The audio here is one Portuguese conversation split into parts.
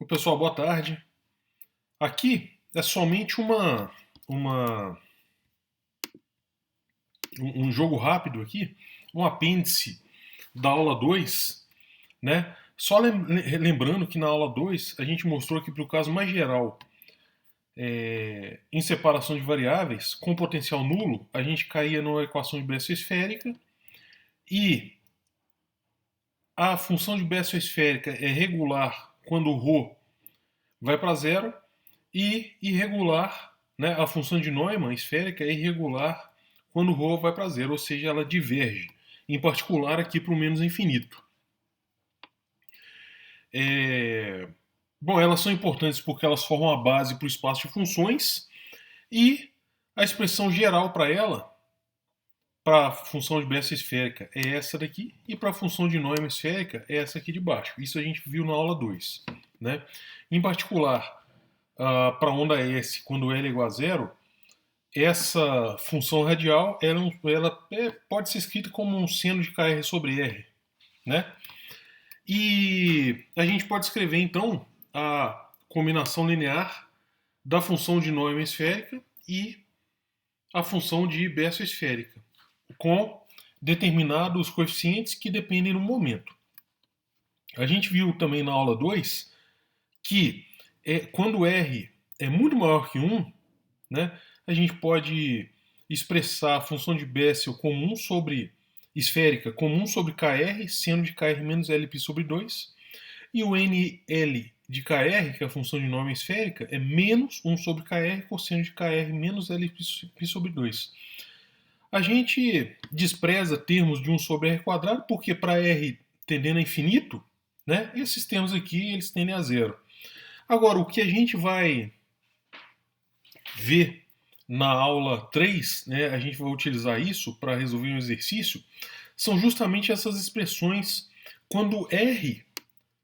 O pessoal, boa tarde. Aqui é somente um jogo rápido aqui, um apêndice da aula 2, né? Só lembrando que na aula 2 a gente mostrou que para o caso mais geral, em separação de variáveis, com potencial nulo, a gente caía numa equação de Bessel esférica e a função de Bessel esférica é regular quando o ρ vai para zero e irregular, né, a função de Neumann esférica é irregular quando o ρ vai para zero, ou seja, ela diverge, em particular aqui para o menos infinito. Bom, elas são importantes porque elas formam a base para o espaço de funções e a expressão geral para ela, para a função de Bessel esférica, é essa daqui e para a função de Neumann esférica é essa aqui de baixo. Isso a gente viu na aula 2. Né? Em particular, para a onda S, quando L é igual a zero, essa função radial ela pode ser escrita como um seno de kr sobre r. Né? E a gente pode escrever, então, a combinação linear da função de Neumann esférica e a função de Bessel esférica, com determinados coeficientes que dependem do momento. A gente viu também na aula 2 que quando R é muito maior que 1, né, a gente pode expressar a função de Bessel como 1 sobre esférica como 1 sobre kr, seno de kr menos Lπ sobre 2, e o NL de kr, que é a função de Neumann esférica, é menos 1 sobre kr cosseno de kr menos Lπ sobre 2. A gente despreza termos de 1 sobre r quadrado, porque para r tendendo a infinito, né, esses termos aqui eles tendem a zero. Agora, o que a gente vai ver na aula 3, né, a gente vai utilizar isso para resolver um exercício, são justamente essas expressões quando r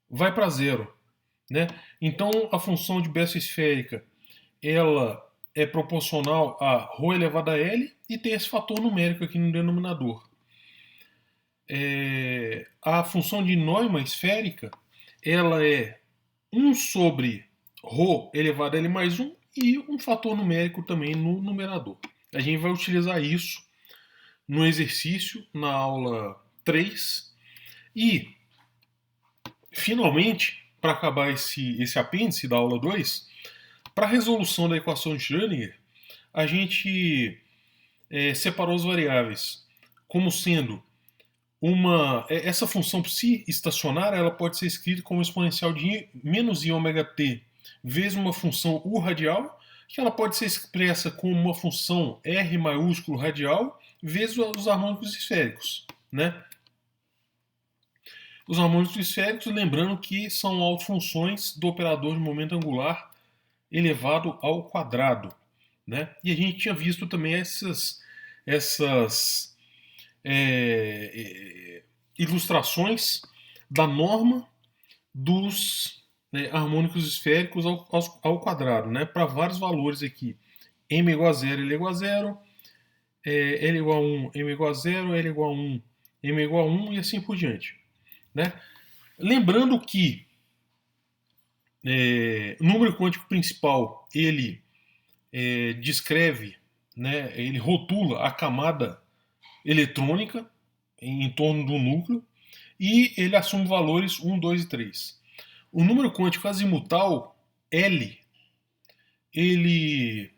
vai para zero. Né? Então, a função de Bessel esférica ela é proporcional a ρ elevado a L e tem esse fator numérico aqui no denominador. A função de Neumann esférica ela é 1 sobre ρ elevado a L mais 1 e um fator numérico também no numerador. A gente vai utilizar isso no exercício, na aula 3. E, finalmente, para acabar esse apêndice da aula 2, para a resolução da equação de Schrödinger, a gente separou as variáveis como sendo essa função psi estacionária, ela pode ser escrita como exponencial de menos i ômega t vezes uma função u radial, que ela pode ser expressa como uma função r maiúsculo radial vezes os harmônicos esféricos. Né? Os harmônicos esféricos, lembrando que são autofunções do operador de momento angular elevado ao quadrado. Né? E a gente tinha visto também essas ilustrações da norma dos harmônicos esféricos ao quadrado, né? Para vários valores aqui. M igual a 0, L igual a 0, L igual a 1, M igual a 0, L igual a 1, M igual a 1 e assim por diante. Né? Lembrando que o número quântico principal, ele descreve, né, ele rotula a camada eletrônica em torno do núcleo e ele assume valores 1, 2 e 3. O número quântico azimutal, L, ele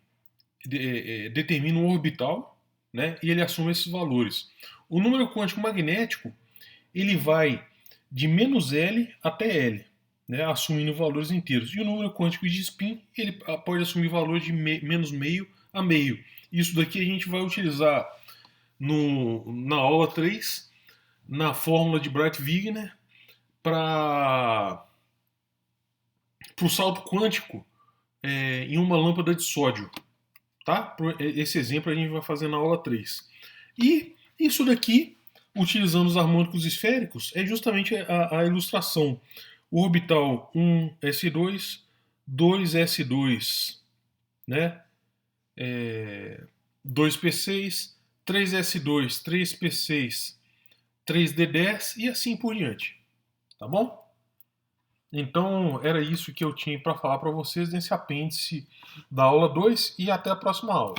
determina um orbital, né, e ele assume esses valores. O número quântico magnético, ele vai de menos L até L, né, assumindo valores inteiros. E o número quântico de spin, ele pode assumir valores de menos meio a meio. Isso daqui a gente vai utilizar na aula 3, na fórmula de Bright-Wigner, para o salto quântico em uma lâmpada de sódio. Tá? Esse exemplo a gente vai fazer na aula 3. E isso daqui, utilizando os harmônicos esféricos, é justamente a ilustração. O orbital 1s2, 2s2, né? 2p6, 3s2, 3p6, 3d10 e assim por diante. Tá bom? Então, era isso que eu tinha para falar para vocês nesse apêndice da aula 2 e até a próxima aula.